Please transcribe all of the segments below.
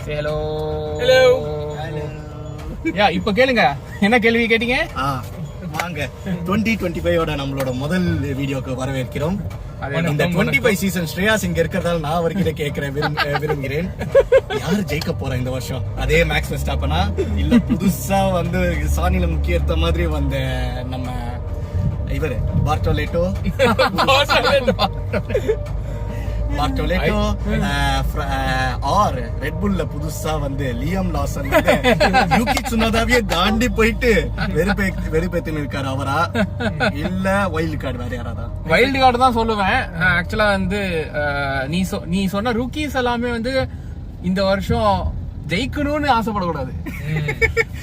Hello hello யா இப்ப கேளுங்க, என்ன கேள்வி கேட்டீங்க? வாங்க 2025 நம்மளோட முதல் வீடியோக்கு வரவேற்கிறோம். இந்த 25 சீசன் ஸ்ரேயாஸ் இங்க இருக்கிறதால நான் அவர்கிட்ட கேட்கிறேன், விரும்புகிறேன், யாரு ஜெயிக்க போறா இந்த வருஷம்? அதே மேக்ஸ் வெஸ்டாப்பனா இல்ல புதுசா வந்து சாணில முக்கியத்த மாதிரி வந்த நம்ம இவரு பார்ட்டோலேட்டோ ஆர் ரெட் புல்ல புதுசா வந்து லியம் லாசன் யூகி சுனோதாவே தாண்டி போயிட்டு வெறுப்பேத்தின்னு இருக்காரு அவரா, இல்ல வைல்டு கார்டு வேற யாராவது? வைல்டு கார்டு தான் சொல்லுவேன். ஆக்சுவலா வந்து நீ சொன்ன ரூக்கீஸ் எல்லாமே வந்து இந்த வருஷம் ஜெயிக்கணும்னு ஆசைப்படக்கூடாது,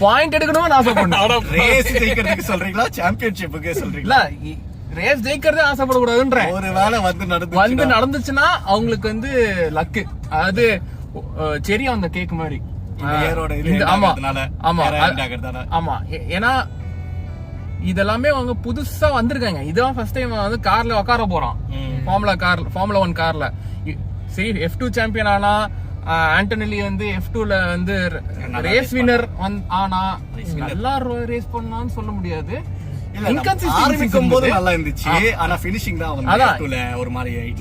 பாயிண்ட் எடுக்கணும்னு ஆசைப்படணும். ரேஸ் ஜெயிக்கிறதுக்கு சொல்றீங்களா, சாம்பியன்ஷிப்புக்கு சொல்றீங்களா? ரேஸ் ஜெயிக்கிறதே ஆசைப்படக்கூடாதுன்ற ஒரு வேளை வந்து நடந்துச்சுன்னா அவங்களுக்கு வந்து லக்கு, அதாவது செரி அந்த கேக் மாதிரி. ஆமா, ஏன்னா இதெல்லாமே அவங்க புதுசா வந்திருக்காங்க. இதான் ஃபர்ஸ்ட் டைம் வந்து கார்ல உட்கார போறான், ஃபார்முலா 1 கார்ல. சரி, F2 சாம்பியன் ஆனா, ஆண்டனி வந்து F2ல வந்து ரேஸ் வின்னர் ஆனா, நல்லா ரேஸ் பண்ணான்னு சொல்ல முடியாது.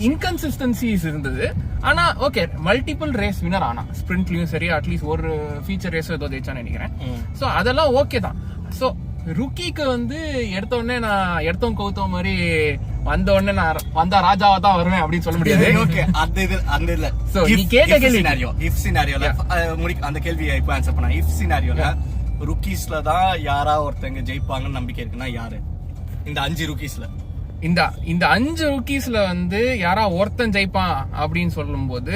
இன்கன்சிஸ்டன்சிஸ் இருந்தது. ஆனா ஓகே, மல்டிபிள் ரேஸ் வின்னர் ஆனா, ஸ்பிரிண்ட்லயும் சரி, அட்லீஸ்ட் ஒரு ஃபீச்சர் ரேஸ் ஏதோ ஜெயிச்சான்னு நினைக்கிறேன். சோ அதெல்லாம் ஓகே தான். சோ ருக்கிக்கு வந்து எடுத்த உடனே நான் எடுத்தோம் கவுத்தோம் மாதிரி வந்த உடனே நான் வந்தா ராஜாவா தான் வருவேன் அப்படின்னு சொல்ல முடியாது. ஓகே, அந்த இல்ல. சோ நீ கேட்ட கேள்வி இஃப் சினாரியோல அந்த கேள்வியை இப்ப ஆன்சர் பண்ணா. இஃப் சினாரியோல ருக்கீஸ்ல தான் யாரா ஒருத்தங்க ஜெயிப்பாங்கன்னு நம்பிக்கை இருக்குன்னா யாரு? இந்த 5 ருக்கீஸ்ல இந்த 5 ருக்கீஸ்ல வந்து யாரா ஒருத்தன் ஜெயிப்பான் அப்படின்னு சொல்லும் போது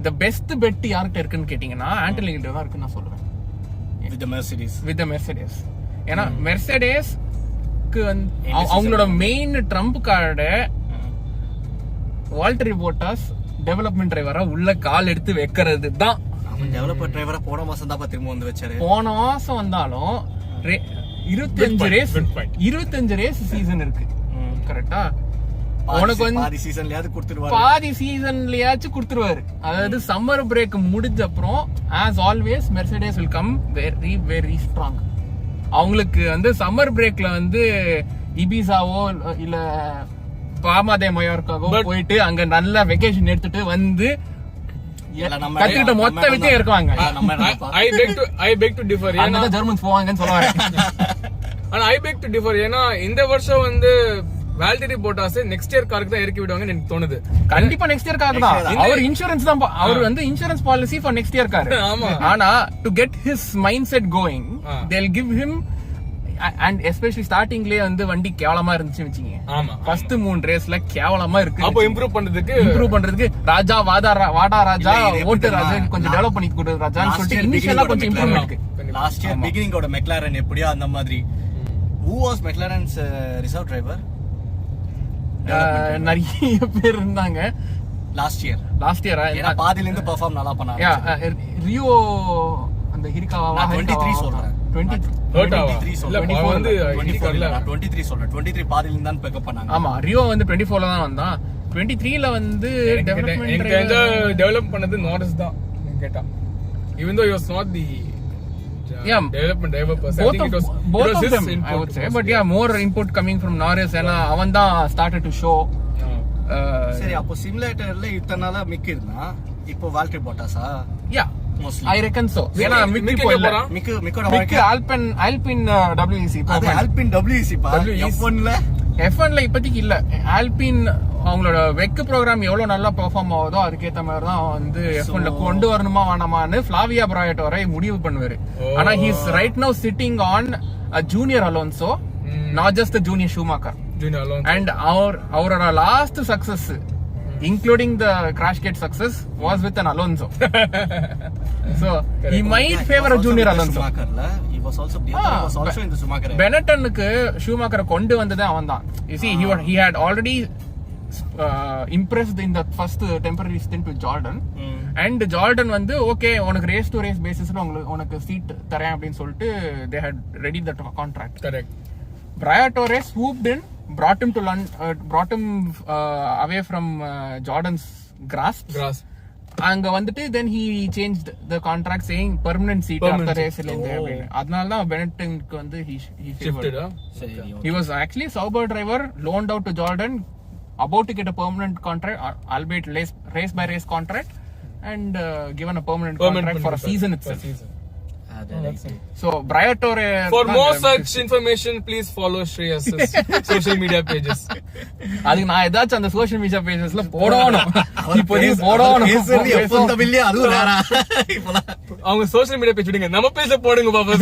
தி பெஸ்ட் பெட் யார்கிட்ட இருக்குன்னு கேட்டீங்கன்னா ஆண்டனி கிட்ட தான் இருக்குன்னு நான் சொல்றேன். With the Mercedes. ஏன்னா மெர்சிடிஸ்க்கு வந்து அவங்களோட மெயின் ட்ரம்ப் கார்டு வால்டரி போட்டாஸ் டெவலப்மெண்ட் டிரைவரா உள்ள கால் எடுத்து வைக்கிறது தான். டெவலப்பர் டிரைவரா போன மாசம் தான் திரும்ப வந்து வச்சாரு. போன மாசம் வந்தாலும் 25 ரேஸ் சீசன் இருக்கு, கரெக்டா? உனக்கு வந்து பாதி சீசன்லயாச்சும் கொடுத்துருவாரு. அதாவது சம்மர் பிரேக் முடிஞ்ச அப்புறம் as always Mercedes will come very very strong. அவங்களுக்கு வந்து சம்மர் பிரேக்ல வந்து இபிசாவோ இல்ல பாமாதே மயோர்க்காவோ போயிட்டு அங்க நல்ல வெக்கேஷன் எடுத்துட்டு வந்து கத்துக்கிட்ட மொத்த விஷயம் இருக்குவாங்க. I beg to differ. ஏன்னா ஜெர்மன்ஸ் போவாங்கன்னு சொல்லுவாங்க. ஆனா I beg to differ. ஏன்னா இந்த வருஷம் வந்து வால்டரி போட்டாஸ் நெக்ஸ்ட் இயர் காருக்கு தான் இறக்கி விடுவாங்கன்னு எனக்கு தோணுது. கண்டிப்பா நெக்ஸ்ட் இயர் காருக்கு தான். அவர் இன்சூரன்ஸ் தான், அவர் வந்து insurance policy for next year car. ஆனா to get his mind set going they'll give him, and especially ஸ்டார்டிங்லயே வந்து வண்டி கேவலமா இருந்துச்சு வெச்சீங்க. ஆமா, ஃபர்ஸ்ட் 3 ரேஸ்ல கேவலமா இருக்கு. அப்போ இம்ப்ரூவ் பண்றதுக்கு ராஜா வாடா ராஜா ஓட்டு ராஜா கொஞ்சம் டெவலப் பண்ணி கொடு ராஜான்னு சொல்லிட்டு இனிஷியலா கொஞ்சம் இம்ப்ரூவ்மென்ட் இருக்கு. லாஸ்ட் இயர் பிகினிங்கோட மெக்லாரன் எப்படியோ அந்த மாதிரி. who was McLaren's reserve driver? நிறைய பேர் இருந்தாங்க லாஸ்ட் இயர். ஏன்னா பாதில இருந்து பெர்ஃபார்ம் நல்லா பண்ணாங்க. ரியோ அந்த ஹிரிகாவா 23 சொல்றேன். 23 சொல்றேன். 23 பாதில இருந்து தான் பிக்கப் பண்ணாங்க. ஆமா, ரியோ வந்து 24ல தான் வந்தான். 23ல வந்து டெவலப் பண்ணது நாரிஸ் தான் கேட்டா. even though he was not the development driver person, I think both of them I would say, but yeah, more input coming from Norris. and avan da started to show. சரி, அப்போ சிமுலேட்டர்ல இத்தனால மிக் இருந்தா இப்போ வால்டரி போட்டாஸா? yeah, mostly I reckon so. ஏனா மிக் போயில மிக்கோட Albin WEC அது Albin WEC பா. F1ல இப்போதைக்கு இல்ல. ஆல்பின் அவங்களோட வெக் ப்ரோக்ராம் எவ்வளவு நல்லா பெர்ஃபார்ம் ஆகுதோ அதுக்கேத்த மாதிரி தான் வந்து F1ல கொண்டு வரணுமா வேணாமான்னு ஃபிளாவியா பிராயட்டோரை முடிவு பண்ணுவாரு. ஆனா he is right now sitting on a junior Alonso, not just a junior Schumacher. And our last success, including the crash gate success, was with an Alonso. So he might favor a junior Alonso. He was also in the Schumacher. Benettonக்கு Schumacher கொண்டு வந்ததே அவன்தான். You see, he had already impressed in the first temporary stint with Jordan. And Jordan வந்து okay உனக்கு race to race பேசிஸ்ல உனக்கு seat தரேன் அப்படின்னு சொல்லிட்டு they had ready the contract. Correct. Briatore swooped in, brought him away from Jordan's grasp. அங்க வந்துட்டு then he changed the contract saying permanent seat after raceல இருந்து அப்படின்னு. அதனால தான் பெனட்டனுக்கு வந்து he shifted. he was actually Sauber driver loaned out to Jordan, about to get a permanent contract, albeit race by race contract, and given a permanent contract for a season itself. So Briatore, for more such information please follow Shreyas social media pages. அதுக்கு நான் ஏதாச்சும் அந்த social media பேஜஸ்ல போடணும். இப்போதைக்கு போடணும். அதுவும் வேற. அவங்க சோஷியல் மீடியா பேஜ் விடுங்க, நம்ம பேஜ்ல போடுங்க பாப்பா.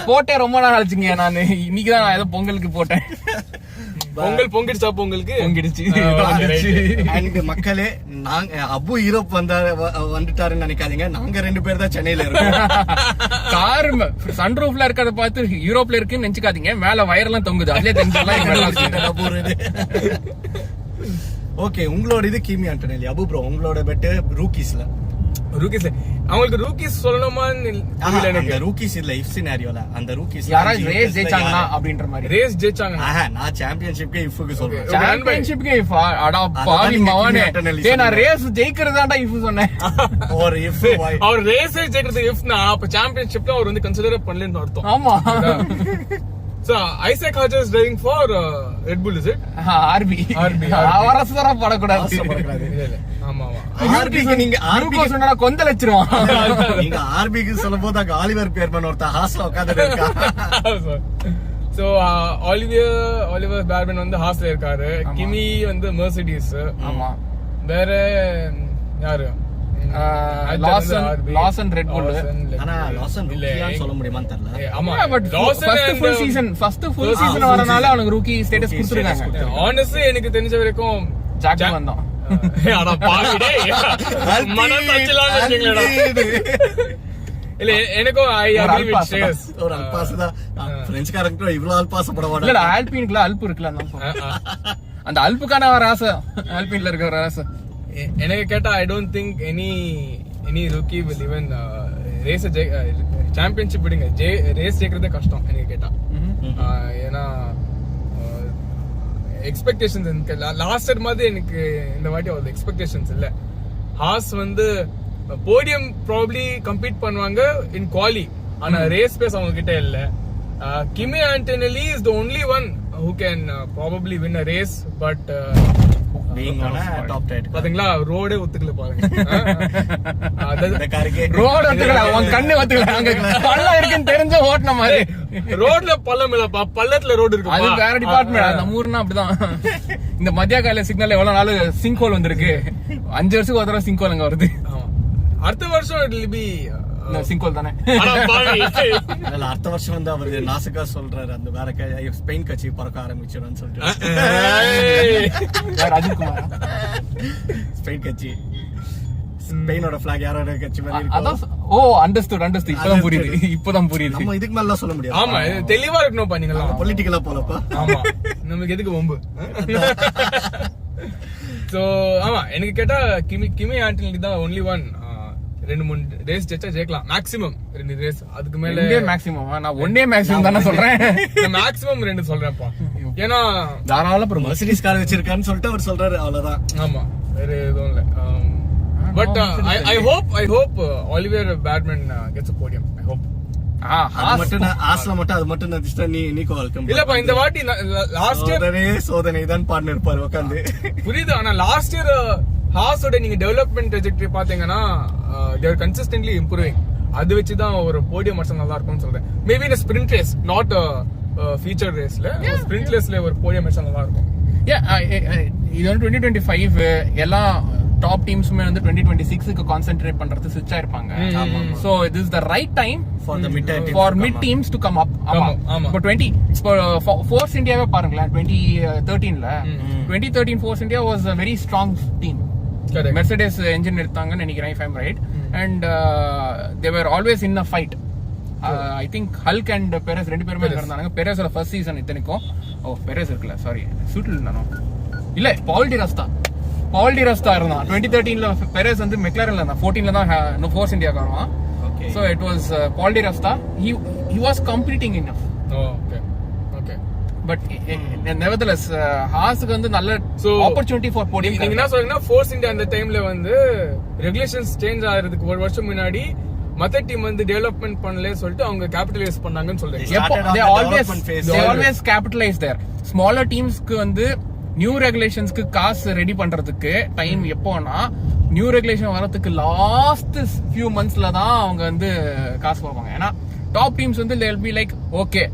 போட்டே ரொம்ப நாள் ஆச்சுங்க. நான் இன்னைக்கு தான் நான் ஏதோ பொங்கலுக்கு போட்டேன். பொங்கிடுச்சா? பொங்கிடுச்சு. அண்ட் மக்களே, நாங்க அபு யூரோப் வந்துட்டாருன்னு நினைக்காதீங்க, நாங்க 2 பேர் தான் சென்னையில இருக்கோம். கார் சன் ரூஃப்ல இருக்கறத பார்த்து யூரோப்ல இருக்குன்னு நினைச்சுக்காதீங்க, மேல வயர் எல்லாம் தொங்குது, அதுலயே தெரிஞ்சலாம். ஓகே, உங்களோட இது கிமி ஆண்டனெல்லி. அபு ப்ரோ, உங்களோட பெட் ரூக்கீஸ்ல அவங்களுக்கு ரூக்கீஸ் சொல்லணுமா இல்ல? எனக்கு ரூக்கீஸ் இல்ல, இஃப் சினாரியோல அந்த ரூக்கீஸ் யாராவது ரேஸ் ஜெயிச்சாங்கன்னா அப்படின்ற மாதிரி. ரேஸ் ஜெயிச்சாங்கன்னா நான் சாம்பியன்ஷிப்க்கு இஃப்க்கு சொல்றேன். சாம்பியன்ஷிப்க்கு இஃப் அடா பாவி மவனே, டேய் நான் ரேஸ் ஜெயிக்கிறதாடா இஃப் சொன்னேன். ஒரு இஃப் அவர் ரேஸ் ஜெயிக்கிறது இஃப்னா அப்ப சாம்பியன்ஷிப்ல அவர் வந்து கன்சிடர் பண்ணலன்னு அர்த்தம். ஆமா. So Isaac Hodge is driving for Red Bull, is it? RB. அவரசரா படக்கூடாது. இல்ல ஆமா ஆர்பிக்கு நீங்க ஆர்பிக்கு சொன்னா கொந்தளிச்சிருவான். நீங்க ஆர்பிக்கு சொல்லும்போது அங்க ஆலிவர் பேர்மன் ஒருத்த ஹாஸ்ல உட்கார்ந்துட்டு இருக்கா. So ஆலிவர் பேர்மன் வந்து ஹாஸ்ல இருக்காரு. கிமி வந்து மெர்சிடிஸ். ஆமா. வேற யாரு? லாசன் ரெட் புல். ஆனா லாசன் ரூக்கியான்னு சொல்ல முடியுமான்னு தெரியல. ஆமா, பட் ஃபர்ஸ்ட் ஃபுல் சீசன் வரனால அவனுக்கு ரூக்கி ஸ்டேட்டஸ் கொடுத்திருக்காங்க. ஹானஸ்ட்லி எனக்கு தெரிஞ்ச வரைக்கும் ஜாக் வந்தான். அட பாவி டேய், மனசாட்சிலாம் இருக்கீங்களா? இல்ல எனக்கும் ஐ அக்ரி வித் ஷேர்ஸ். ஒரு அல்பாஸ் தான் பிரெஞ்சுக்காரங்க இவ்வளவு அல்பாஸ் பட மாட்டாங்க. இல்ல ஆல்பின்ல அல்ப் இருக்குல, அந்த அல்புக்கான ஒரு ஆசை ஆல்பின்ல இருக்க ஒரு ஆசை. எனக்கு கேட்டா I don't think any Roorkee will even race championship விடுங்க, ரேஸ் ஜெயிக்கிறதே கஷ்டம் எனக்கு கேட்டா. ஏன்னா எக்ஸ்பெக்டேஷன்ஸ் எனக்கு லாஸ்ட் இயர் மாதிரி எனக்கு இந்த வாட்டி அவ்வளவு எக்ஸ்பெக்டேஷன்ஸ் இல்ல. ஹாஸ் வந்து போடியம் ப்ராபப்லி கம்பீட் பண்ணுவாங்க இன் குவாலி, ஆனா ரேஸ் பேஸ் அவங்க கிட்ட இல்ல. Kimi Antonelli is the only one who can probably win a race, but being on a top 10 பாத்தீங்களா, ரோடே ஒத்துக்கல பாருங்க. அந்த காருக்கு ரோட் ஒத்துக்கல, உன் கண்ணு ஒத்துக்கல. அங்க பள்ளம் இருக்குன்னு தெரிஞ்ச ஓட்டன மாதிரி. ரோட்ல பள்ளம் இல்லப்பா, பள்ளத்துல ரோடு இருக்கு. அது வேற டிபார்ட்மெண்ட். நம்ம ஊர்னா அப்படிதான். இந்த மத்திய கால சிக்னல்ல எவ்வளவு நாள் சிங்க் ஹோல் வந்திருக்கு. 5 வருஷத்துக்கு ஒரு தடவை சிங்க் ஹோல் அங்க வருது. அடுத்த வருஷம் இட் வில் பி சிங்கோல் தானே. அடுத்த வருஷம் வந்து அவரு நாசுக்கா சொல்றாரு, அந்த வேற ஸ்பெயின் கட்சி பறக்க ஆரம்பிச்சிடும் சொல்லிட்டு. ராஜ்குமார் ஸ்பெயின் கட்சி, ஸ்பெயினோட பிளாக் யாரோட கட்சி மாதிரி. ஓ அண்டர்ஸ்டுட். இப்பதான் புரியுது. நம்ம இதுக்கு மேல சொல்ல முடியாது. ஆமா, தெளிவா இருக்கணும் பண்ணீங்களா, பொலிட்டிக்கலா போலப்பா. ஆமா, நமக்கு எதுக்கு வம்பு. சோ ஆமா, எனக்கு கேட்டா கிமி ஆண்டனெல்லி தான் ஒன்லி ஒன். 2-3 ரேஸ் ஜெயிக்கலாம் மேக்ஸிமம் 2 ரேஸ். அதுக்கு மேல மேக்ஸிமம் நான் ஒன்னே மேக்ஸிமம் தானே சொல்றேன். மேக்ஸிமம் 2 சொல்றேன்ப்பா. ஏன்னா தாராள மெர்சிடிஸ் கார் வச்சிருக்கான்னு சொல்லிட்டு அவர் சொல்றாரு, அவ்வளவுதான். ஆமா, வேற எதுவும் இல்ல. But I hope Oliver Batman gets a podium. I hope. ஆஸ்ல மட்டும் அது மட்டும் நடிச்சிட்டா நீக்கோ வெல்கம். இல்லப்பா, இந்த வாட்டி லாஸ்ட் இயர் சோதனை தான் பாட்னர் இருப்பாரு உட்காந்து. புரியுது. ஆனா லாஸ்ட் இயர் ஹாஸோட நீங்க டெவலப்மெண்ட் ட்ரெஜெக்டரி பாத்தீங்கன்னா they are consistently improving. அது வச்சு தான் ஒரு போடியம் மட்டும் நல்லா இருக்கும்னு சொல்றேன். மேபி இந்த ஸ்பிரிண்ட் ரேஸ், நாட் ஃபீச்சர் ரேஸ்ல, ஸ்பிரிண்ட் ரேஸ்ல ஒரு போடியம் மட்டும் நல்லா இருக்கும். இது வந்து 2025 எல்லா டாப் டீம்ஸ்மே வந்து 2026க்கு கான்சென்ட்ரேட் பண்றது ஸ்விட்ச் ஆயிருப்பாங்க. So it is the right time for mid teams to come up. ஆமா. இப்போ 20 Force Indiaவே பாருங்களேன், 2013ல 2013 Force India was a very strong team. Mercedes engine எடுத்தாங்கன்னு நினைக்கிறேன், if I'm right, and they were always in a fight. I think Hulk and Perez 2 பேருமே இருந்தாங்க. பெரேஸோட first season இத்தனைக்கும் பெரேஸ் இருக்குல்ல, sorry சூட்டில் இருந்தானோ இல்ல, பால் டி ரஸ்தா இருந்தான் 2013ல. பெரேஸ் வந்து மெக்லாரன்ல இருந்தான், 14ல தான் ஃபோர்ஸ் இந்தியாக்கு வருவான். So it was Paul Di Resta. He was competing enough. Oh, okay. But nevertheless ஹாஸ்க்கு வந்து நல்ல opportunity for podium. நீங்க என்ன சொல்றீங்கன்னா ஃபோர்ஸ் இந்தியா அந்த டைம்ல வந்து ரெகுலேஷன்ஸ் சேஞ்ச் ஆகிறதுக்கு ஒரு வருஷம் முன்னாடி மத்த டீம் வந்து டெவலப்மெண்ட் பண்ணல சொல்லிட்டு அவங்க கேபிட்டலைஸ் பண்ணாங்கன்னு சொல்றீங்க. they always capitalize there. smaller teamsக்கு வந்து நியூ ரெகுலேஷன்ஸ்க்கு காசு ரெடி பண்றதுக்கு டைம் எப்போனா நியூ ரெகுலேஷன் வரதுக்கு லாஸ்ட் ஃபியூ மந்த்ஸ்ல தான் அவங்க வந்து காசு போவாங்க. ஏன்னா டாப் டீம்ஸ் வந்து they'll be like okay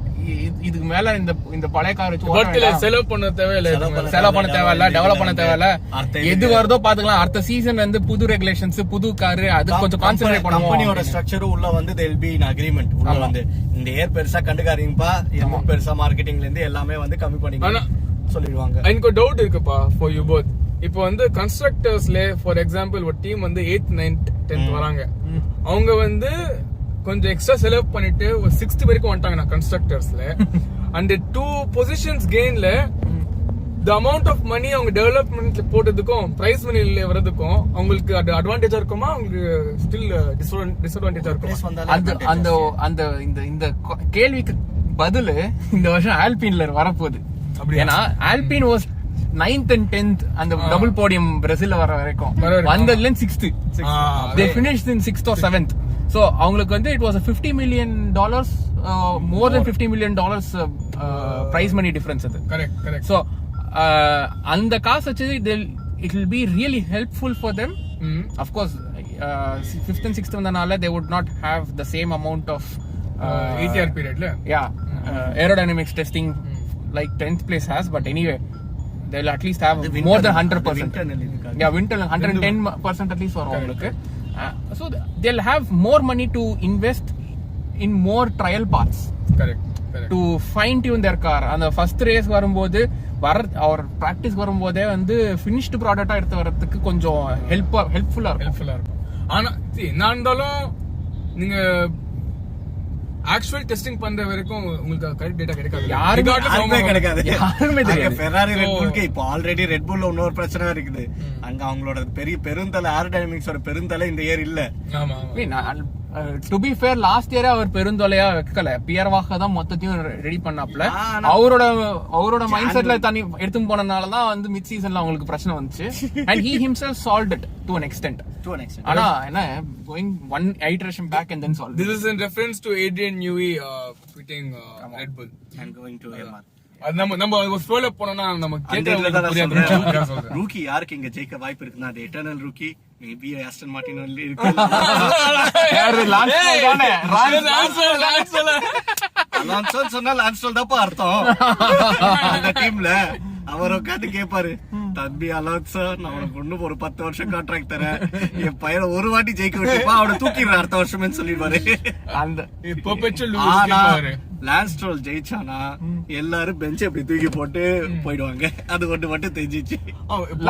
இதுக்கு மேல இந்த பழைய கார் வச்சு செலவு பண்ண தேவையில்ல, டெவலப் பண்ண தேவையில்ல, எது வருதோ பாத்துக்கலாம். அடுத்த சீசன் வந்து புது ரெகுலேஷன்ஸ் புது காரு அது கொஞ்சம் கான்சென்ட்ரேட் பண்ணுவோம். கம்பெனியோட ஸ்ட்ரக்சரும் உள்ள வந்து they'll be in agreement. உள்ள வந்து இந்த இயர் பெருசா கண்டுக்காதீங்கப்பா, எதுவும் பெருசா மார்க்கெட்டிங்ல இருந்து எல்லாமே வந்து கம்மி பண்ணிக்கலாம் சொல்லிடுவாங்க. எனக்கு ஒரு டவுட் இருக்குப்பா ஃபார் யூ போத். இப்போ வந்து கன்ஸ்ட்ரக்டர்ஸ்ல ஃபார் எக்ஸாம்பிள் ஒரு டீம் வந்து 8th 9th 10th வராங்க, அவங்க வந்து கொஞ்சம் எக்ஸ்ட்ரா செலவு பண்ணிட்டு ஒரு 6th வரைக்கும் வந்துட்டாங்க கன்ஸ்ட்ரக்டர்ஸ்ல. அந்த 2 positions கெயின்ல the amount of money அவங்க டெவலப்மெண்ட்ல போட்டதுக்கும் பிரைஸ் மணில வரதுக்கும் அவங்களுக்கு அது அட்வான்டேஜா இருக்குமா, அவங்களுக்கு ஸ்டில் டிஸ்அட்வான்டேஜா இருக்குமா? அந்த அந்த இந்த கேள்விக்கு பதில் இந்த வருஷம் ஆல்பின்ல வரப்போகுது. ஏன்னா Albin was 9th and 10th அந்த டபுள் போடியம் பிரேசில்ல வர வரைக்கும் வந்ததுல 6th they finished in 6th or 7th. so அவங்களுக்கு வந்து it was a $50 million more than $50 million prize money difference அது. correct so அந்த காசு வச்சு it will be really helpful for them. of course 5th and 6th வந்தனால they would not have the same amount of ETR period aerodynamics testing like 10th place has, but anyway they'll at least have more than 100%. winter 110% at least for avங்களுக்கு. so they'll have more money to invest in more trial paths. correct to fine tune their car. அந்த first race வரும்போது அவர் practice வரும்போதே வந்து finished ப்ராடக்ட்டா எடுத்து வரதுக்கு கொஞ்சம் ஹெல்ப்ஃபுல்லா இருக்கும். ஆனா நான் இருந்தாலும் நீங்க ஆக்சுவல் டெஸ்டிங் பண்ற வரைக்கும் உங்களுக்கு கரெக்ட் டேட்டா கிடைக்காது, யாருமே கிடைக்காது. யாருமே தெரியாது. ஃபெராரி ரெட் புல்க்கு இப்போ ஆல்ரெடி ரெட் புல்ல இன்னொரு பிரச்சனை இருக்குது. அங்க அவங்களோட பெருந்தலை ஏரோடைனமிக்ஸோட பெருந்தலை இந்த இயர் இல்ல. To be fair last year அவர் பெருந்தொலையா வைக்கல, பியர்வாக தான் மொத்தத்தையும் ரெடி பண்ணாப்ல. அவரோட மைண்ட் செட்ல தனி எடுத்து போனனாலதான் வந்து மிட் சீசன்ல அவங்களுக்கு பிரச்சனை வந்துச்சு. And he himself solved it to an extent. ஆனா என்ன going one iteration back and then solved. This is in reference to Adrian Newey quitting Red Bull and going to MR. அது நம்ம ஒரு ஃப்ளோல போனோம்னா நம்ம கேட்கறதுக்கு புரியாது. ரூக்கி யாருக்கு இங்க ஜெயிக்க வாய்ப்பு இருக்குன்னா அது eternal Roorkee maybe Aston Martin only இருக்கு. யாரு லான்ஸ்டோல் தானே? லான்ஸ்டோல் சொன்னா லான்ஸ்டோல் தான் அர்த்தம் அந்த டீம்ல. அவர் உட்காந்து கேட்பாரு, தம்பி அலோன்சோ நான் உனக்கு இன்னும் ஒரு 10 வருஷம் கான்ட்ராக்ட் தரேன், என் பையனை ஒரு வாட்டி ஜெயிக்க விட்டுப்பா, அவனை தூக்கிடுறேன் அடுத்த வருஷம்னு சொல்லிடுவாரு. அந்த லான்ஸ்டோல் ஜெயிச்சானா எல்லாரும் பெஞ்ச் அப்படி தூக்கி போட்டு போயிடுவாங்க. அது ஒன்று மட்டும் தெரிஞ்சிச்சு.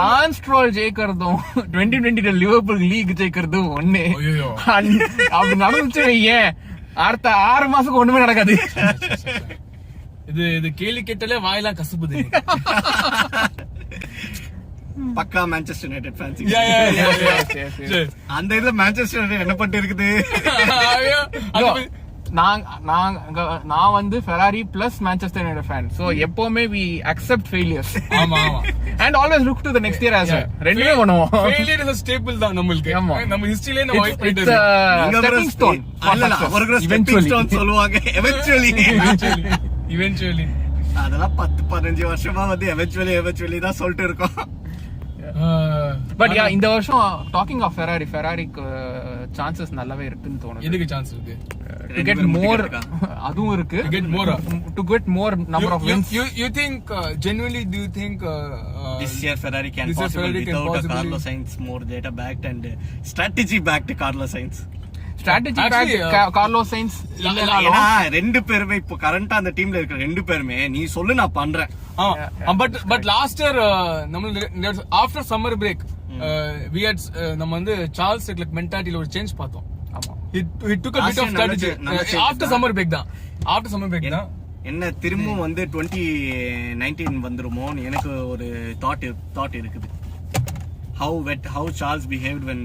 லான்ஸ்டோல் ஜெயிக்கிறதும் 2020 லிவர்பூல் லீக் ஜெயிக்கிறதும் ஒண்ணு. அப்படி நடந்துச்சு ஏன் அடுத்த 6 மாசம் ஒண்ணுமே நடக்காது. இது கேள்வி கேட்டாலே வாயெல்லாம் கசுப்புது. பக்கா மான்செஸ்டர் யுனைடெட் ஃபேன்ஸ். அந்த இதுல மான்செஸ்டர் யுனைடெட் என்ன பண்ணிட்டு இருக்குது? நான் வந்து Ferrari plus Manchester United fan. So எப்பவுமே we accept failures. ஆமா and always look to the next year as well. ரெண்டுமே பண்ணுவோம். failure is a staple தான் நமக்கு. நம்ம ஹிஸ்டரியிலே நம்ம வாய்ஸ் பண்ணிட்டு stepping stone. அவர்கள் stepping stone சொல்லுவாங்க. eventually அதெல்லாம் 10-15 வருஷமா வந்து eventually தான் சொல்லிட்டு இருக்கோம். பட் யா இந்த வருஷம் டாக்கிங் ஆஃப் ஃபெராரிக்கு சான்சஸ் நல்லாவே இருக்குன்னு தோணுது. எதுக்கு சான்ஸ் இருக்கு? to get more, அதுவும் இருக்கு. to get more number of wins. You think genuinely do you think this year Ferrari can possibly without Carlos Sainz more data backed and strategy backed Carlos Sainz. strategy backed Carlos Sainz இல்லனா ரெண்டு பேருமே இப்போ கரண்டா அந்த டீம்ல இருக்கிற ரெண்டு பேருமே நீ சொல்லு நான் பண்றேன். but last year நம்ம after summer break we had நம்ம வந்து சார்ல்ஸ் லெக்லர்க் மென்டாலிட்டில ஒரு சேஞ்ச் பார்த்தோம். ஆமா, he took a bit of strategy after summer break தான். என்ன திரும்பவும் வந்து 2019 வந்துருமோ எனக்கு ஒரு தாட் இருக்குது. How Charles behaved when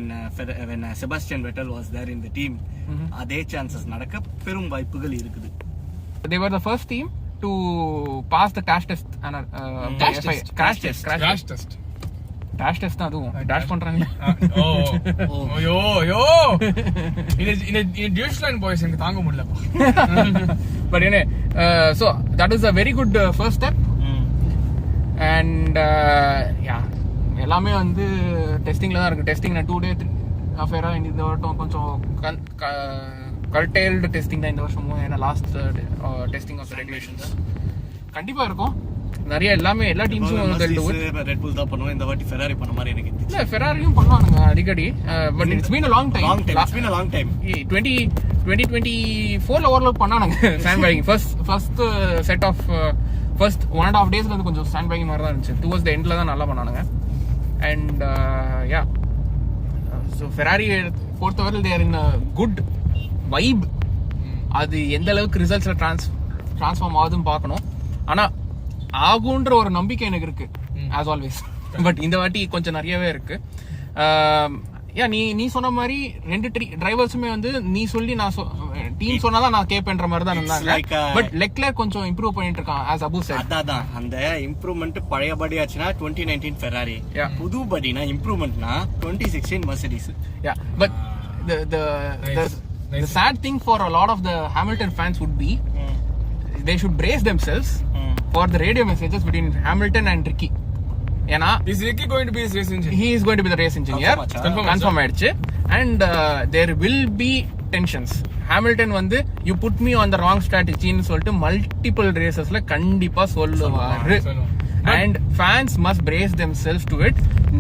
Sebastian Vettel was there in the team. அதே chances நடக்க பெரும் வாய்ப்புகள் இருக்குது. They were the first team to pass the crash test. Crash test. Dash test தான் அதுவும் dash பண்றாங்களே. ஐயோ in Deutschland boys எனக்கு தாங்க முடியலப்பா. But anyway, so that is a very good first step. And yeah, எல்லாமே வந்து டெஸ்டிங்ல தான் இருக்கு. டெஸ்டிங் 2 day அஃபேரா இந்த வருஷம் கொஞ்சம் curtailed டெஸ்டிங் தான் இந்த வருஷமும். ஏன்னா லாஸ்ட் டெஸ்டிங் ஆஃப் ரெகுலேஷன்ஸ் கண்டிப்பா இருக்கும். நிறைய எல்லாமே எல்லா டீம்ஸும் ரெட் புல் தான் பண்ணுவோம். இந்த வாட்டி ஃபெராரி பண்ண மாதிரி எனக்கு இல்ல, ஃபெராரியும் பண்ணுவாங்க அடிக்கடி. But it's been a long time. It's been a long time. 2024ல ஓவர்லோட் பண்ணானுங்க sandbagging. First set of first 1.5 daysல வந்து கொஞ்சம் சாண்ட் பேக்கிங் மாதிரி தான் இருந்துச்சு. டுவர்ட்ஸ் தி எண்ட்ல தான் நல்லா பண்ணானுங்க. அண்ட் யா, ஸோ ஃபெராரி பொறுத்தவரை தேர் இன் குட் வைப். அது எந்த அளவுக்கு ரிசல்ட்ஸ்ல ட்ரான்ஸ்ஃபார்ம் ஆகுதுன்னு பார்க்கணும். ஆனா ஆகுன்ற ஒரு நம்பிக்கை எனக்கு இருக்கு ஆஸ் ஆல்வேஸ். பட் இந்த வாட்டி கொஞ்சம் நிறையவே இருக்கு. யா, நீ சொன்ன மாதிரி 2 டிரைவர்ஸுமே வந்து நீ சொல்லி நான் டீம் சொன்னாதான் நான் கேட்பேன்ற மாதிரி தான் இருந்தாங்க. பட் லெக்லர் கொஞ்சம் இம்ப்ரூவ் பண்ணிட்டு இருக்கான் as Abu said. அதான் அந்த இம்ப்ரூவ்மெண்ட் பழையபடி ஆச்சுன்னா 2019 ஃபெராரி, புதுபடினா இம்ப்ரூவ்மெண்ட்னா 2016 Mercedes. Yeah, but the sad thing for a lot of the Hamilton fans would be they should brace themselves for the radio messages between Hamilton and Ricky. ஏன்னா is Ricky going to be his race engineer? He is going to be the race engineer. Confirm ஆயிடுச்சு. And there will be tensions. Hamilton வந்து you put me on the wrong strategy ன்னு சொல்லிட்டு multiple ரேசஸ்ல கண்டிப்பா சொல்லுவாரு. And fans must brace themselves to it,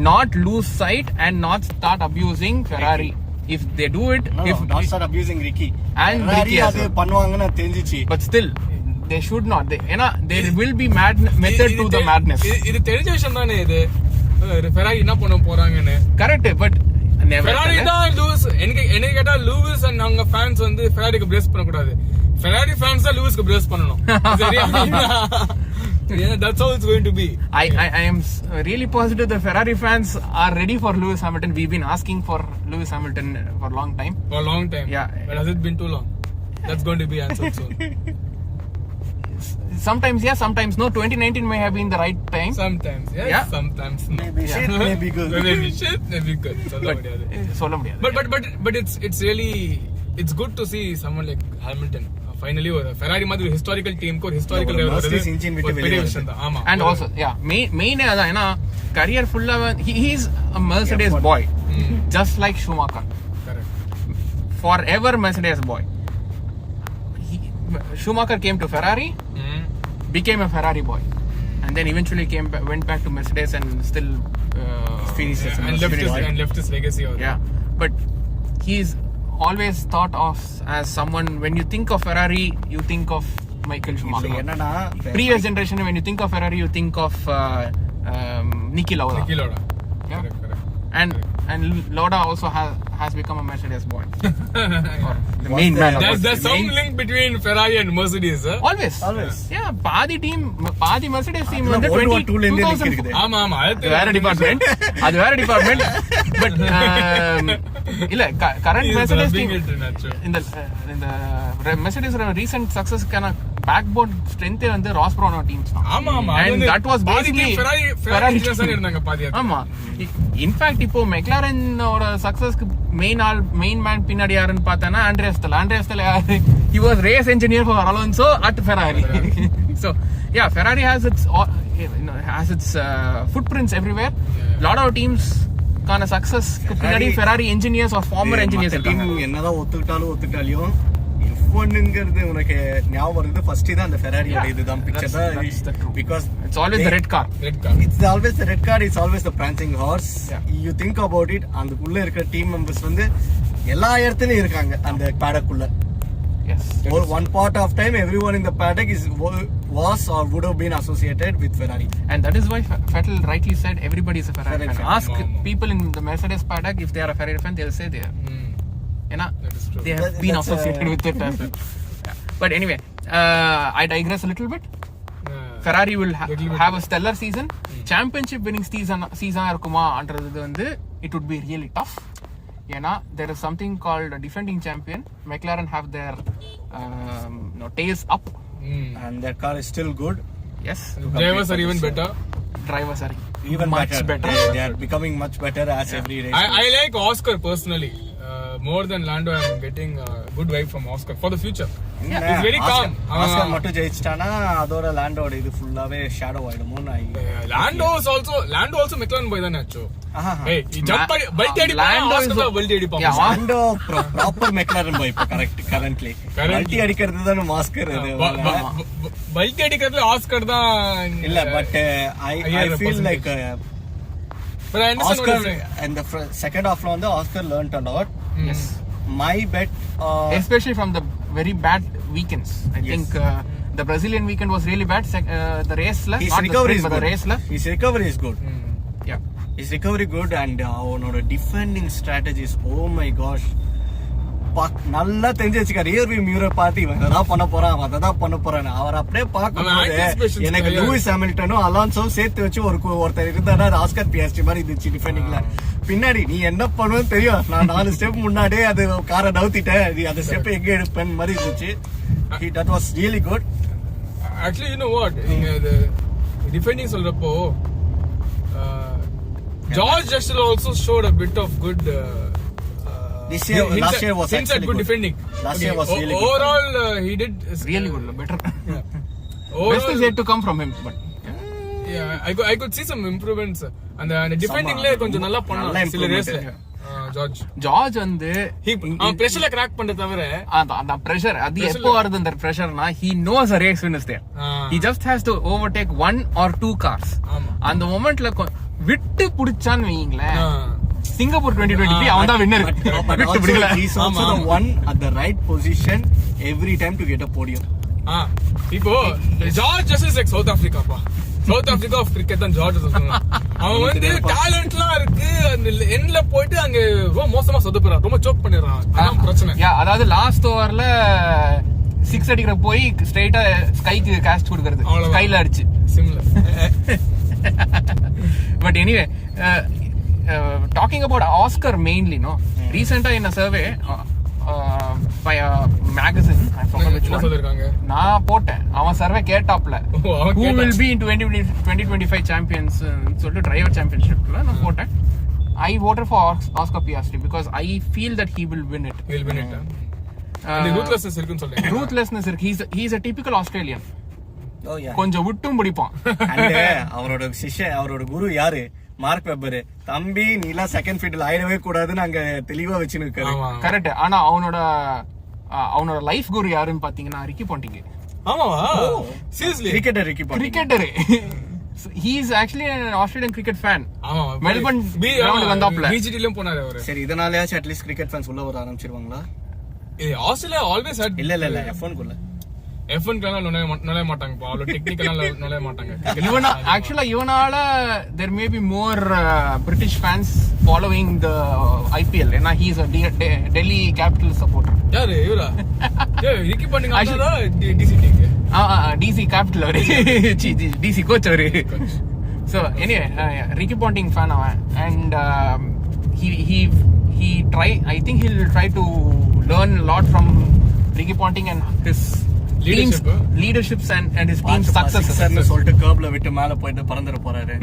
not lose sight and not start abusing Ferrari. If they do it, if not start abusing Ricky and Ricky அது பண்ணுவாங்கன்னு தெரிஞ்சிச்சு. But still they should not. ஏன்னா there will be method to the madness. இது தெரிஞ்ச விஷயம் தானே. இது Ferrari என்ன பண்ண போறாங்கன்னு கரெக்ட். பட் ஃபெராரி தான் லூஸ். எனக்கு கேட்டா லூயிஸ் அண்ட் அவங்க ஃபேன்ஸ் வந்து ஃபெராரிக்கு பிரேஸ் பண்ண கூடாது. ஃபெராரி ஃபேன்ஸ் தான் லூயிஸ்க்கு பிரேஸ் பண்ணணும். சரியா? Yeah, that's how it's going to be. I am really positive the Ferrari fans are ready for Lewis Hamilton. We've been asking for Lewis Hamilton for a long time. For a long time. Yeah. But has it been too long? That's going to be answered soon. Sometimes yes, sometimes no. 2019 may have been the right time. Sometimes yes, Yeah. sometimes no. Maybe shit, maybe good. Maybe shit, maybe good. சொல்ல முடியாது. But it's really good to see someone like Hamilton. Finally ஒரு Ferrari மாதிரி ஒரு historical டீமுக்கு ஒரு historical Mercedes engine விட்டு வெளிய விஷயம் தான். ஆமா. And also yeah, main அதான். ஏன்னா career full he is a Mercedes boy. Just like Schumacher. Correct. Forever Mercedes boy. Schumacher came to Ferrari, became a Ferrari boy, and then eventually went back to Mercedes and still finished and left his legacy over. Yeah, but he's always thought of as someone, when you think of Ferrari you think of Michael Schumacher. என்னன்னா Previous generation, when you think of Ferrari you think of Niki Lauda. Yeah. Correct. And Lauda also has become a Mercedes boy. Or the main man. There's some link between Ferrari and Mercedes, huh? Always. Yeah, பாதி Mercedes team வந்து 2002 இருக்குது. ஆமா அது வேற department. But இல்ல current Mercedes team இந்த Mercedes recent successக்கான backbone strength வந்து ராஸ் Bruno teams தான். ஆமா and that was basically Ferrari இருந்தாங்க பாதி. ஆமா. இன்ஃபேக்ட் இப்போ மெக்லாரன் ஓட சக்சஸ்க்கு மெயின் மேன் பின்னாடி யாருன்னு பார்த்தானா ஆண்ட்ரியாஸ் ஸ்டெல் யாரு? he was race engineer for Alonso at Ferrari. So yeah, Ferrari has its footprints everywhere. Lot of teams கான சக்சஸ் பின்னாடி Ferrari engineers or former engineers இருக்காங்க. என்னதான் ஒத்துக்கிட்டாலும் F1ங்கிறது உனக்கு ஞாபகம் வருது ஃபர்ஸ்ட் தான் அந்த ஃபெராரியோட இதுதான் பிக்சர் தான். Because it's always the red car. It's always the red car. It's always the prancing horse. You think about it, அதுக்குள்ள இருக்கிற டீம் மெம்பர்ஸ் வந்து எல்லா இடத்துலயும் இருக்காங்க அந்த paddock-குள்ள. Yes. One part of time everyone in the paddock was or would have been associated with Ferrari. And that is why Vettel rightly said everybody is a Ferrari fan. Ask people in the Mercedes paddock if they are a Ferrari fan, they'll say they are. They have been associated with it as well. Yeah. But anyway, I digress a little bit. Ferrari will have a stellar season. Championship winning season இருக்குமான்றது வந்து it would be really tough. There is something called a defending champion. McLaren have their tails up and their car is still good. Yes, Drivers are even better. drivers are Even much better. They are becoming much better as every race. I like Oscar personally. More than Lando, I'm getting a good vibe from Oscar for the future. It's very calm. Oscar மட்டும் ஜெயிச்சிட்டானா அதோட லாண்டோட இது ஃபுல்லாவே shadow ஆயிடுமோ நான் Lando also McLaren boy தானே ஆச்சோ. Hey, he jump பல்டி அடிப்பான். Lando is Oscar பல்டி அடிப்பான். Yeah, லாண்டோ ப்ராப்பர் மெக்லாரன் பாய் இப்போ கரண்ட்லி பல்டி அடிக்கிறது தான் ஆஸ்கர் அது பல்டி அடிக்கிறதுல ஆஸ்கர் தான் இல்ல but I feel like but I understand Oscar what you're saying. in the second half வந்து Oscar learned a lot. Yes, My bet especially from the very bad weekends. I think the Brazilian weekend was really bad. The race la, his not the recovery sprint, is but the good. race la. His recovery is good. Yeah, His recovery good and அவனோட defending strategies, oh my gosh, நல்லா தெரிஞ்சு வச்சுக்க rear view mirror பார்த்து இவன் அதான் பண்ண போறான் அவன் அதான் பண்ண போறான் அவர் அப்படியே பார்க்கும்போது எனக்கு லூயிஸ் ஹாமில்டனும் அலான்சோவும் சேர்த்து வச்சு ஒருத்தர் இருந்தாரு ஆஸ்கர் பியாஸ்ட்ரி மாதிரி இருந்துச்சு டிஃபெண்டிங்ல. பின்னாடி நீ என்ன பண்ணுவேன்னு தெரியும், நான் 4 ஸ்டெப் முன்னாடியே அது காரை நவுத்திட்டேன், நீ அந்த ஸ்டெப் எங்க எடுப்பேன் மாதிரி இருந்துச்சு. That was really good. Actually, you know what, நீங்க டிஃபெண்டிங் சொல்றப்போ George Russell also showed a bit of good This year, last year was hints at actually good good. defending. Last year was really good. Overall, he did really good, better. Best Overall, is yet to come from him, but yeah, I could see some improvements. And the defending la கொஞ்சம் நல்லா பண்ணான் சில ரேஸ்ல. George வந்து பிரஷர்ல crack பண்ண தவிர அந்த pressure அது எப்போ வருது இந்த பிரஷர்னா he knows a race win is there. He just has to overtake 1 or 2 cars. அந்த மொமெண்ட்ல விட்டு புடிச்சான்னு வைங்களேன், சிங்கப்பூர் 2023 அவன் தான் winner. He's also the one at the right position every time to get a podium. இப்போ ஜார்ஜ் ஜஸ்ட் லைக் சவுத் ஆப்பிரிக்காப்பா. South Africa of cricket தான் George சொல்லுவாங்க. அவன் வந்து டேலண்ட்லாம் இருக்கு, அந்த எண்ட்ல போயிட்டு அங்க ரொம்ப மோசமா சொதப்புறான், ரொம்ப சோக் பண்ணிடுறான். அதான் பிரச்சனை. அதாவது லாஸ்ட் ஓவர்ல 6 அடிக்கிற போய் ஸ்ட்ரைட்டா ஸ்கைக்கு காஸ்ட் கொடுக்கறது, ஸ்கைல அடிச்சு similar. But anyway, talking about Oscar mainly, no, recently in a survey by a magazine, I forgot which one, சொல்லிருக்காங்க, நான் போட்டேன், அவன் சர்வே கேட்டாப்ல who will be in 2025 champions சொல்லிட்டு டிரைவர் சாம்பியன்ஷிப்ல நான் போட்டேன். I voted for Oscar Piastri because I feel that he will win it. He'll win it. The ruthlessness இருக்குன்னு சொல்றீங்க. Ruthlessness இருக்கு. He's a typical Australian. Oh yeah. கொஞ்சம் விட்டும் பிடிப்பான். அவரோட அவரோட குரு யாரு, மார்க் வெப்பர். தம்பி நீலாம் செகண்ட் ஃபீல்ட்ல ஆயிடவே கூடாதுன்னு அங்க தெளிவா வச்சுன்னு இருக்காரு. கரெக்ட். ஆனா அவனோட லைஃப் குரு யாருன்னு பாத்தீங்கன்னா ரிக்கி பாண்டிங். ஆமாவா? Seriously? Cricketer Ricky Ponting. Cricketer. He is actually an Australian cricket fan. Melbourne ground வந்தாப்ல. பிஜிடிலயும் போனாரு அவரு. சரி, இதனாலயாச்சும் அட்லீஸ்ட் கிரிக்கெட் ஃபேன்ஸ் உள்ள வர ஆரம்பிச்சிருவாங்களா? Australia always hut. இல்ல F1 குள்ள F1 கலாம் நுழைய மாட்டாங்கப்பா, அவ்வளவு டெக்னிக்கலா நுழைய மாட்டாங்க. இவனால there may be more British fans following the IPL. ஏன்னா he is a Delhi Capital supporter. யாரு இவரா? ரிக்கி பாண்டிங் ஆனா டிசி டீம். DC Capital அவரு. DC கோச் அவரு. So anyway, Ricky Ponting fan avan, and he I think he'll try to learn a lot from Ricky Ponting and his leaderships and his team's successes. சொல்லிட்டு கர்ப்ல விட்டு மேல போயிட்டு பறந்துற போறாரு.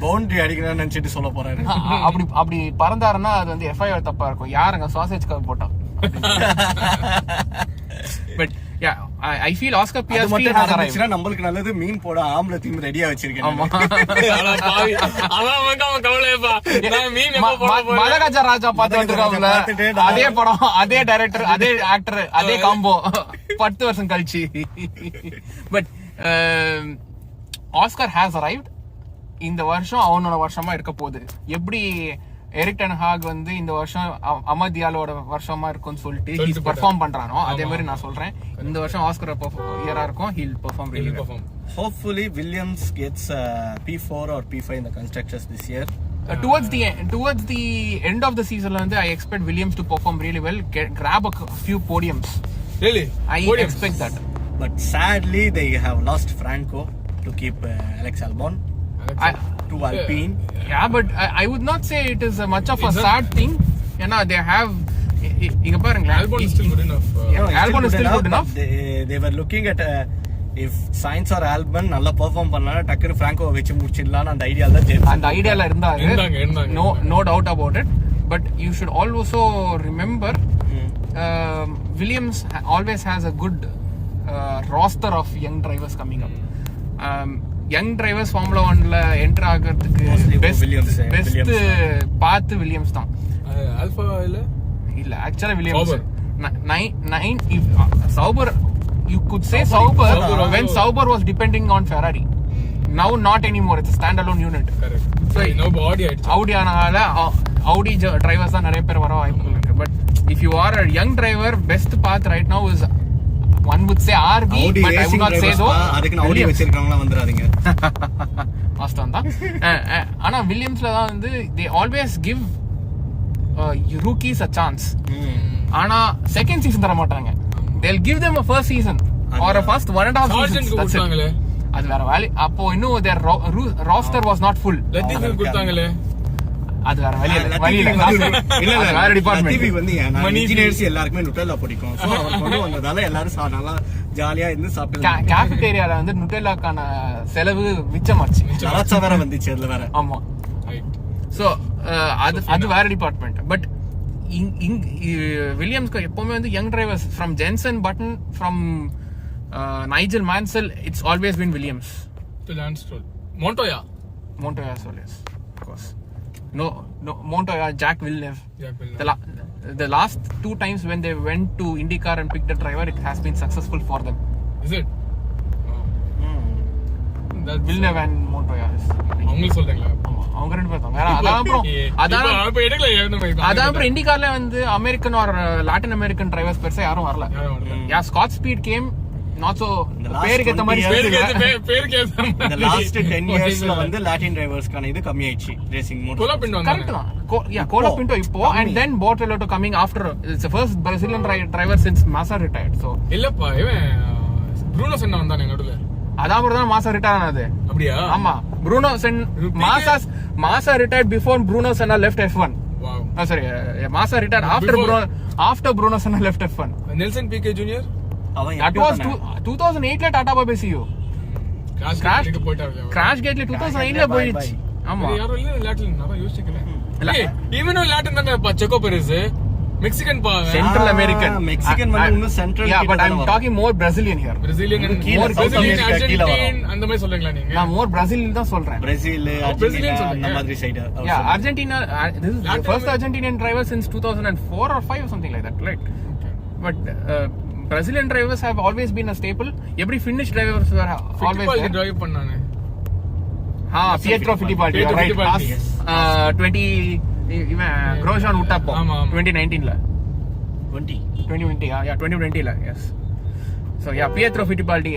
Boundary அடிக்கணும்னு நினைச்சிட்டு சொல்ல போறாரு. அப்படி பறந்தாருன்னா அது வந்து FIR தப்பா இருக்கும். யாருங்க சாசேஜ் கர்வ் போட்டா. But yeah, I feel Oscar Piastri has arrived. நம்மளுக்கு நல்லது, மீன் போட ஆம்ல தீம் ரெடியா வச்சிருக்கேன். மதகஜ ராஜா பார்த்து வந்துருக்காங்கல்ல, அதே படம், அதே டைரக்டர், அதே ஆக்டர், அதே காம்போ 10 வருஷம் கழிச்சு. But Oscar has arrived. இந்த வருஷம் அவனோட வருஷமா இருக்க போகுது. எப்படி எரிக் டென் ஹாக் வந்து இந்த வருஷம் அமதியாலோட வருஷமா இருக்கும்னு சொல்லிட்டு பெர்ஃபார்ம் பண்றானோ, அதே மாதிரி நான் சொல்றேன் இந்த வருஷம் ஆஸ்கர் இயரா இருக்கும். he'll perform really well. Hopefully Williams gets P4 or P5 in the constructors this year. Towards the end of the season வந்து I expect Williams to perform really well, grab a few podiums. Really? I expect that. But sadly they have lost Franco to keep Alex Albon to Alpine. Yeah, but I would not say it is much of a sad thing. You know, they have இங்க பாருங்களேன், Albon is still good enough. Albon is still good enough. They were looking at if Sainz or Albon நல்லா perform பண்ணா டக்குனு Franco வச்சு முடிச்சிடலாம் அந்த idea தான் James அந்த ஐடியால இருந்தாங்க. இருந்தாங்க. No doubt about it. But you should also remember Williams always has a good roster of young drivers coming up. Young drivers Formula 1ல enter ஆகிறதுக்கு பெஸ்ட் பாத் வில்லியம்ஸ் தான். ஆல்பா இல்ல actually Williams 9 Sauber, you could say Sauber when Sauber was depending on Ferrari. Now not anymore, it's a standalone unit. Correct. So now Audi ஆனால Audi drivers தான் நிறைய பேர் வர வாய்ப்பு இருக்கு. But if you are a young driver, best path right now is one would say RB, Audi but I would not say so. அதுக்கு Audi வச்சிருக்கவங்களா வந்துறாதீங்க. வாஸ்தவம் தான். ஆனா வில்லியம்ஸ்ல தான் வந்து they always give rookies a chance. ஆனா செகண்ட் சீசன் தர மாட்டாங்க. They'll give them a first season or a first 1.5 seasons. That's it. அது வேற வேலை. அப்போ இன்னும் their roster was not full. லத்தீஃபி கொடுத்தாங்களே. அது வேற வழி இல்ல வேற டிபார்ட்மெண்ட். லத்தீஃபி வந்து இன்ஜினியர்ஸ் எல்லாருக்குமே நுட்டெல்லா பிடிக்கும். சோ அவர் கொண்டு வந்ததால எல்லாரும் நல்லா ஜாலியா இருந்து சாப்பிட்டு கேஃபிடேரியால வந்து நுட்டெல்லாக்கான செலவு மிச்சமாச்சு. சலாச்சா வேற வந்துச்சு அதுல வேற. ஆமா. சோ அது வேற டிபார்ட்மெண்ட். பட் வில்லியம்ஸ்க்கு எப்பவுமே வந்து young drivers from Jenson Button from Nigel Mansell it's always been Williams to Lance Stroll Montoya always of course. No Montoya, Jack Villeneuve. The last 2 times when they went to IndyCar and picked a driver, it has been successful for them. Is it? That Villeneuve and Montoya is அவங்க சொல்றீங்களா? அவங்க ரெண்டு பேரும் தான். அதான் அப்புறம் இண்டிகார்ல வந்து American or Latin American drivers பெருசா யாரும் வரல. Yeah Scott Speed came not so பேருக்கு ஏத்த மாதிரி பேருக்கு ஏத்த மாதிரி. இந்த லாஸ்ட் 10 இயர்ஸ்ல வந்து லாட்டின் டிரைவர்ஸ்க்கான இது கம்மியாயிடுச்சு ரேசிங் மோட். கோலபிண்டோ கரெக்ட் தான். கோலபிண்டோ இப்போ and then Bortolotto coming after. It's the first Brazilian driver since Massa retired. So இல்லப்பா இவன் ப்ரூனோ சென்னா வந்தானே நடுவுல. அதான் கூட தான் மாசா ரிட்டையர் ஆனது. அப்படியா? ஆமா. ப்ரூனோ சென் மாசா ரிட்டையர்ட் பிஃபோர் ப்ரூனோ சென்னா லெஃப்ட் F1. Wow. Sorry, மாசா retired after Bruno Senna left F1. Nelson Piquet Jr. That was 2008 ல டாடா பாய் பேசியோ. கிராஷ் கேட்ல 2008 ல போயிடுச்சு. ஆமா. யாரோ இல்ல லாட்டின் நான் யோசிக்கல. ஈவன் லாட்டின் தானே Checo Perez Mexican central American Mexican வந்து இன்னும் central. Yeah, but I'm talking more Brazilian here. Brazilian Argentine அந்த மாதிரி சொல்றீங்களா நீங்க? நான் more Brazilian தான் சொல்றேன். பிரேசில் அர்ஜென்டினா அந்த மாதிரி side. Yeah, Argentina, this is the first Argentinian driver since 2004 or 5 or something like that, right? But Brazilian drivers have always been a staple. Every Finnish drivers were always there. drive பண்ணானே. Pietro Fittipaldi, right? 20 இவன் Grosjean விட்டப்போ 2019 ல 2020 yeah 2020 ல yes. So yeah, Pietro Fittipaldi,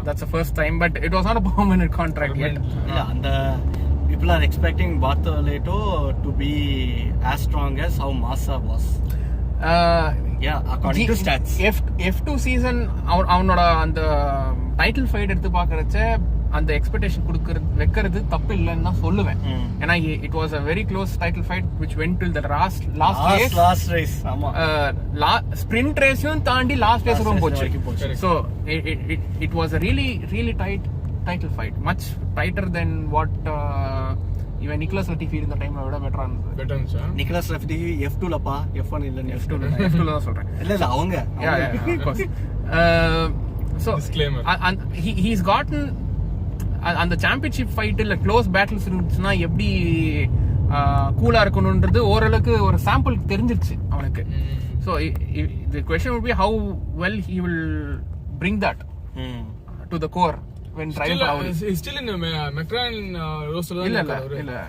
that's the first time, but it was not a permanent contract yet. Yeah, and people are expecting Bortolotto to be as strong as how Massa was. Yeah, according to stats. F2 season அவனோட அந்த title fight எடுத்து பார்க்கறச்ச அந்த expectation வைக்கிறது தப்பு இல்லைன்னு தான் சொல்லுவேன். ஏன்னா it was a very close title fight which went till the last race. ஆமா. ஸ்பிரிண்ட் ரேஸையும் தாண்டி லாஸ்ட் ரேஸ் வரைக்கும் போச்சு. So it was a really tight title fight, much tighter than what even Nicholas Latifi in the time விட பெட்டரா இருந்துச்சு. Nicholas Latifi F2 லப்பா, F1 இல்ல. F2 தான் சொல்றேன். இல்ல அவங்க. Yeah, of course. So disclaimer. He's gotten அந்த சாம்பியன்ஷிப் ஃபைட்ல க்ளோஸ் பேட்டில்ஸ் இருந்துச்சுன்னா எப்படி கூலா இருக்கணும்ன்றது ஓரளவுக்கு ஒரு சாம்பிள் தெரிஞ்சிருச்சு அவனுக்கு. So the question would be how well he will bring that to the core when driving for Audi. He's still in McLaren roster. இல்ல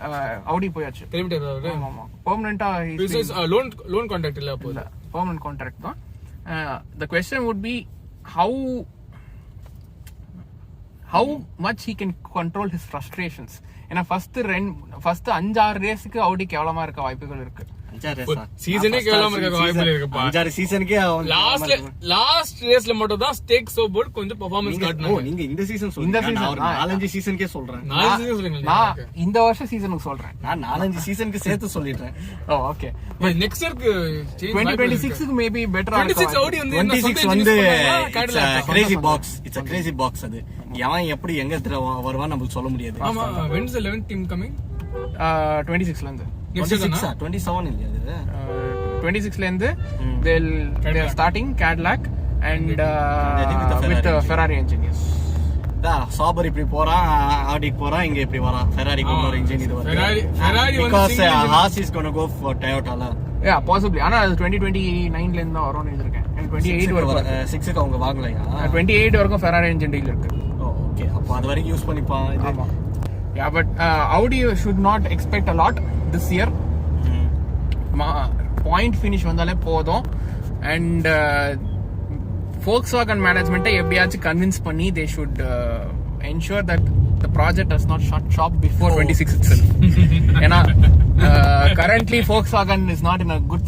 Audi போயாச்சு. தெரிவிட்டாரு அவரு. ஆமா பெர்மனன்ட்டா is loan contract இல்ல அப்போ. இல்ல பெர்மனன்ட் கான்ட்ராக்ட் தான். The question would be how much he can control his frustrations. ஏன்னா first 5-6 ரேஸ்க்கு Audi கேவலமா இருக்க வாய்ப்புகள் இருக்கு. சீசனே கேவலமா இருக்க வாய்ப்பு இருக்குப்பா. 5-6 சீசனுக்கே லாஸ்ட் ரேஸ்ல மட்டும் தான் ஸ்டேக் சோ போர்ட் கொஞ்சம் பெர்ஃபார்மன்ஸ் காட்டுனாங்க. நீங்க இந்த சீசன் இந்த சொல்றீங்க, season நான் 4-5 சீசனுக்கே சொல்றேன். 4 சீசன் சொல்றீங்களா? நான் இந்த வருஷம் சீசனுக்கு சொல்றேன். நான் 4-5 சீசனுக்கு சேர்த்து சொல்லிடுறேன். ஓகே, நெக்ஸ்ட் இயருக்கு 2026க்கு மேபி பெட்டரா 26 இருக்கும். Audi வந்து என்ன 26 சொந்த வந்து இன்ஜினியர்ஸ் பண்ணாங்க. Crazy box. It's a crazy box. அது எவன் எப்படி எங்க வருவான்னு நமக்கு சொல்ல முடியாது. ஆமா, when is the 11th team coming? 26ல இருந்து 27 இல்லையா அது? 26ல இருந்து they are starting Cadillac and with Ferrari engineers. Sabar இப்படி போறான், ஆடிக்கு போறான், இங்க இப்படி வரான். ஃபெராரிக்கு இன்னொரு இன்ஜின் இது வருது. Ferrari Because Haas is going to go for Toyota. Yeah, possibly. ஆனா அது 2029ல இருந்து தான் வரும்னு எழுதிருக்கேன். 28 வரைக்கும் 6க்கு அவங்க வாங்கலையா? 28 வரைக்கும் Ferrari engine deal இருக்கு. ஓகே, அப்ப அது வரைக்கும் யூஸ் பண்ணிப்பான் இது. ஆமா. Yeah, but Audi should not expect a lot this year. Point finish வந்தாலே போதும். And Volkswagen management எப்படியாச்சும் கன்வின்ஸ் பண்ணி they should ensure that the project does not shut shop before 26 itself. ஏன்னா currently Volkswagen is not in a good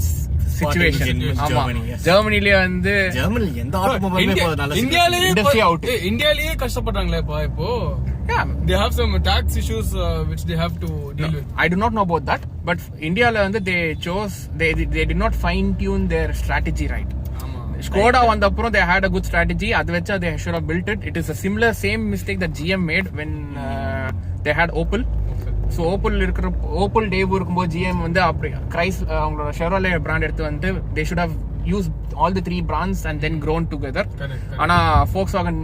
situation. ஆமா, ஜெர்மனில வந்து Germany எந்த ஆட்டோமொபைலுமே போறது நல்ல இண்டஸ்ட்ரி அவுட். இந்தியாலயே கஷ்டப்படுறாங்களே இப்போ. Yeah, they have some tax issues which they have to deal with. I do not know about that, but India la வந்து they did not fine tune their strategy right. Skoda வந்த அப்புறம் they had a good strategy. அது வெச்சா they should have built it. It is a same mistake that GM made when they had Opel. So Opel Daewoo இருக்கும்போது GM வந்து அப்படி அவங்களோட Chevrolet brand எடுத்து வந்து they should have used all the 3 brands and then grown together. ஆனா Volkswagen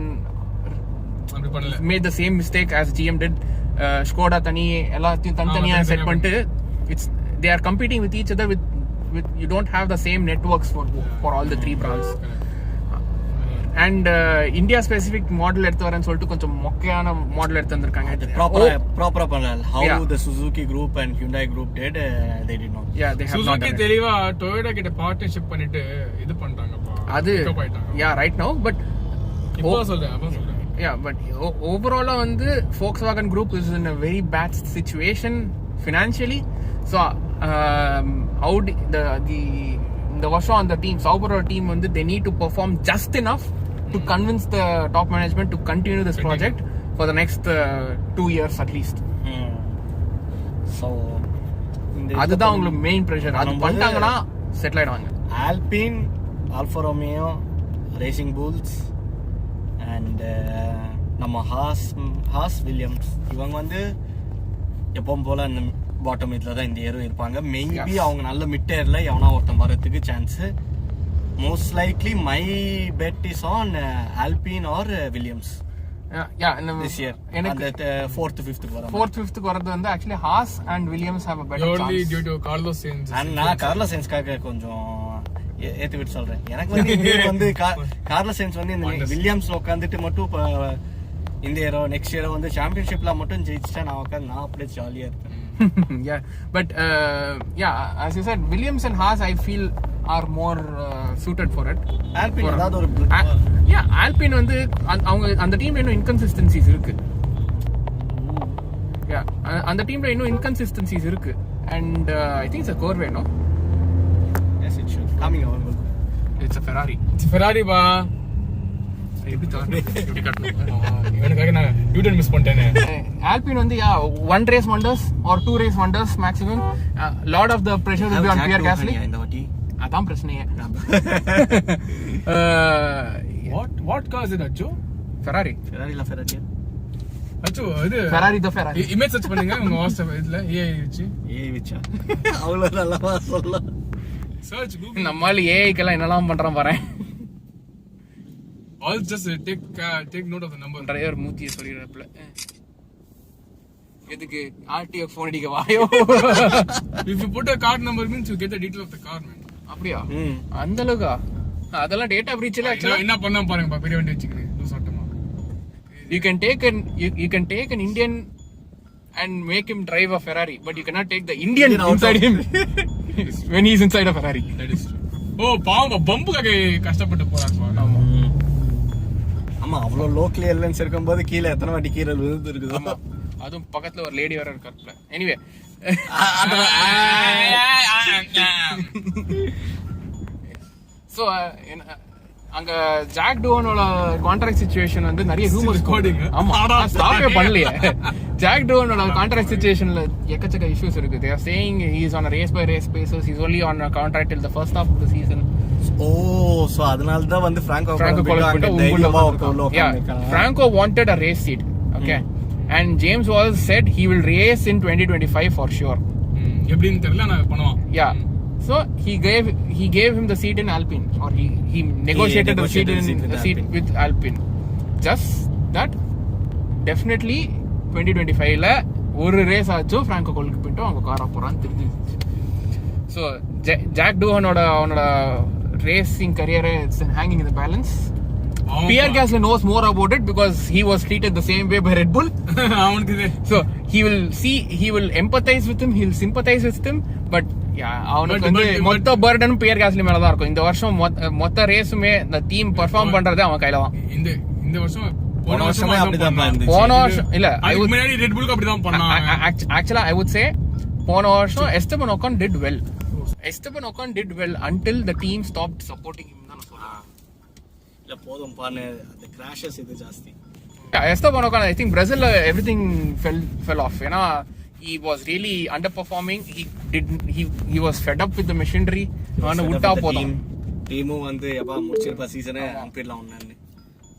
made the same mistake as GM did. Skoda தனி எல்லாத்தையும் தனித்தனியா செட் பண்ணிட்டு they are competing with each other with you don't have the same networks for all the 3 brands. And India specific model எடுத்து வரேன்னு சொல்லிட்டு கொஞ்சம் மொக்கையான model எடுத்து வந்திருக்காங்க. ப்ராப்பரா பண்ணல. How the Suzuki group and Hyundai group did, they did not. Yeah, they have not done Suzuki it. தெளிவா Toyota கிட்ட பார்ட்னர்ஷிப் பண்ணிட்டு இது பண்றாங்கப்பா. அது yeah, right now, but இப்போ சொல்றேன். Yeah, but overall வந்து Volkswagen group is in a very bad situation financially. So Audi the வருஷம் அந்த team Sauber team வந்து they need to perform just enough to convince the top management to continue this project for the next 2 years at least. So அதுதான் உங்களுக்கு main pressure. அது பண்ணிட்டாங்கன்னா settle ஆயிடுவாங்க. Alpine, Alfa Romeo, Racing Bulls and நம்ம Haas Williams இவங்க வந்து எப்பவும் போல அந்த பாட்டம் இதுல தான் இந்த இயரும் இருப்பாங்க. மேபி அவங்க நல்ல மிட் இயர்ல எவனா ஒருத்தன் வரதுக்கு chance. Most likely my bet is on Alpine or Williams. This year எனக்கு 4th 5th வர 4th 5th வரது வந்து actually Haas and Williams have a better chance. Only due to Carlos Sainz. நான் கார்லோஸ் சைன்ஸ்காக கொஞ்சம் ஏத்து விட்டு சொல்றேன். எனக்கு வந்து இந்த வந்து கார்லோஸ் சைன்ஸ் வந்து இந்த வில்லியம்ஸ்ல உட்காந்துட்டு மட்டும் இந்த இயரோ நெக்ஸ்ட் இயரோ வந்து சாம்பியன்ஷிப்ல மட்டும் ஜெயிச்சிட்டா நான் அப்படியே ஜாலியா இருப்பேன். Yeah, but as you said, Williams and Haas I feel are more suited for it. Alpine ஏதாவது ஒரு Alpine வந்து அவங்க அந்த டீம்ல இன்னும் inconsistencies இருக்கு. அந்த டீம்ல இன்னும் inconsistencies இருக்கு and I think it's a Corvette, no? Yes, it should coming over. It's a Ferrari. It's Ferrari ba. எப்படி காட்டணும்? எனக்காக நான் யூட்டன் மிஸ் பண்ணிட்டேனே. Alpine வந்து one race wonders or 2 race wonders maximum. Lot of the pressure will be on Pierre Gasly. இந்த வாட்டி அதான் பிரச்சனையே. What car is it, Achu? Ferrari. Achu, இது Ferrari the Ferrari. Image search பண்ணுங்க உங்க WhatsApp இதுல AI வச்சு. அவ்வளவு நல்லவா சொல்ல. Search Google. நம்மால AI கெல்லாம் என்னலாம் பண்றான் பாறேன். All just take note of the number. Driver மூத்திய சொல்லிரப்பல. எதுக்கு RTO ஃபோன் அடிக்க வாயோ. If you put a card number means you get the detail of the car, man. அப்படியே அந்த அளவுக்கு அதெல்லாம் டேட்டா பிரீச்ல என்ன பண்ணா பாருங்க பெரிய வண்டி வச்சுக்கிறேன் லூஸ் ஆட்டமா. You can take an Indian and make him drive a Ferrari, but you cannot take the Indian inside him when he is inside a Ferrari. That is true. பாவம் பம்புக்காக கஷ்டப்பட்டு போறாங்க. ஆமா அவ்வளோ லோக்கல் ஏர்லைன்ஸ் இருக்கும்போது கீழே எத்தனை வாட்டி கீழே விழுந்து இருக்குது. அதுவும் பக்கத்துல ஒரு லேடி வேற இருக்காருல. எனிவே சோ அங்க ஜாக் டூவனோட கான்ட்ராக்ட் சிச்சுவேஷன் வந்து நிறைய ரூமர்ஸ் கோடிங்க. ஆமா ஸ்டாப்பே பண்ணலையே. ஜாக் டூவனோட கான்ட்ராக்ட் சிச்சுவேஷன்ல எக்கச்சக்க இஷ்யூஸ் இருக்கு. they are saying he is on a race by race basis, he is only on a contract till the first half of the season. Oh so அதனால தான் வந்து Franco Franco Franco wanted a race seat, okay, and James was said he will race in 2025 for sure. எப்படின்னு தெரியல நான் பண்ணுவான். Yeah. So he gave him the seat in Alpine, or he negotiated the seat with Alpine. Just that definitely 2025 ல ஒரு race ஆச்சு Franco கோலுக்கு போயிட்டு அவங்க கார போறான்னு தெரிஞ்சிருச்சு. ஸோ ஜாக் டூவனோட அவனோட racing career is hanging in the balance. Pierre Gasly knows more about it because he was treated the same way by Red Bull. So he will empathize with him, he'll sympathize with him, but அவனுக்கு வந்து மொத்த Burton pier கேஸ்லி மேல தான் இருக்கும். இந்த வருஷம் மொத்த ரேஸுமே இந்த டீம் பெர்ஃபார்ம் பண்றதே அவன் கையில தான். இந்த வருஷம் போன வருஷமே அப்படிதான் இருந்துச்சு. போன வருஷம் இல்ல முன்னாடி ரெட் புல்க்கு அப்படிதான் பண்ணாங்க. ஆக்சுவலா ஐ வுட் சே போன வருஷம் எஸ்டபன் ஒகான் did well. Esteban Ocon did well until the team stopped supporting him தான் சொல்றேன். இல்ல போதும் பானே அந்த கிராஷஸ் இது ஜாஸ்தி. Esteban Ocon I think Brazil everything fell off. ஏனா he was really underperforming. He was fed up with the machinery. அவன விட்டா போதும். டீமும் வந்து எப்பா முடிச்சிருப்பா சீசனை அனுப்பிடலாம் ஒண்ணு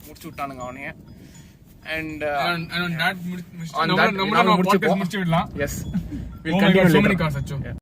முடிச்சு விட்டானுங்க அவனைய. And on that நம்ம முடிச்சு விடலாம். Yes. We'll continue later.